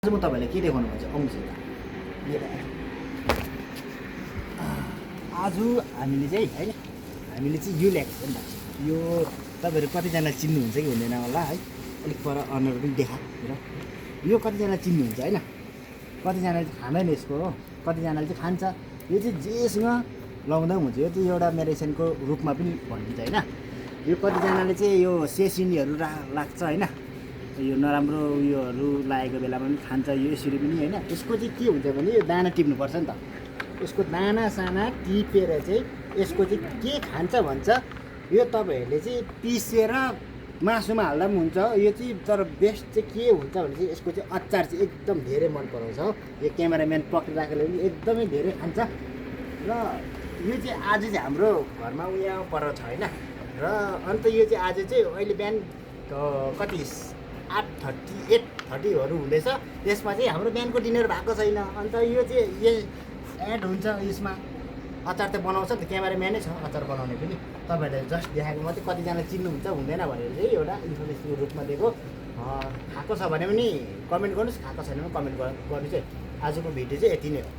आज म तपाईँलाई के देखाउनु भन्छ आउनुहोस् यता आज हामीले चाहिँ होइन हामीले चाहिँ यो ल्याएको छ नि त यो तपाईँहरू कतिजना चिन्नुहुन्छ कि हुँदैन होला है अलिक पर अनुहार पनि देखा र यो कतिजना चिन्नुहुन्छ होइन कतिजनाले चाहिँ खाँदैन यसको हो कतिजनाले चाहिँ खान्छ यो चाहिँ जेसँग लाउँदा हुन्छ यो चाहिँ एउटा मेडिसिनको रूपमा पनि भनिन्छ होइन यो कतिजनाले चाहिँ यो सेसिनीहरू लाग्छ होइन यो नराम्रो उयोहरू लागेको बेलामा पनि खान्छ यो यसरी पनि होइन यसको चाहिँ के हुन्छ भने यो दाना टिप्नुपर्छ नि त यसको दाना साना टिपेर चाहिँ यसको चाहिँ के खान्छ भन्छ यो तपाईँहरूले चाहिँ पिसेर मासुमा हाल्दा पनि हुन्छ यो चाहिँ तर बेस्ट चाहिँ के हुन्छ भने चाहिँ यसको चाहिँ अचार चाहिँ एकदम धेरै मन पराउँछ हो यो क्यामेराम्यान पक्रिराखेर पनि एकदमै धेरै खान्छ र यो चाहिँ आज चाहिँ हाम्रो घरमा उयो पर छ होइन र अन्त यो चाहिँ आज चाहिँ अहिले बिहान कति 8:30 हुँदैछ यसमा चाहिँ हाम्रो बिहानको डिनर भएको छैन अन्त यो चाहिँ एड हुन्छ यसमा अचार त बनाउँछ नि त क्यामेराम्यानै छ अचार बनाउने पनि तपाईँहरूले जस्ट देखाएको मात्रै कतिजना चिन्नुहुन्छ हुँदैन भनेर चाहिँ एउटा इन्फर्मेसनको रूपमा दिएको खाएको छ भने पनि कमेन्ट गर्नुहोस् खाएको छैन भने कमेन्ट गर्नु चाहिँ आजको भिडियो चाहिँ यति नै हो।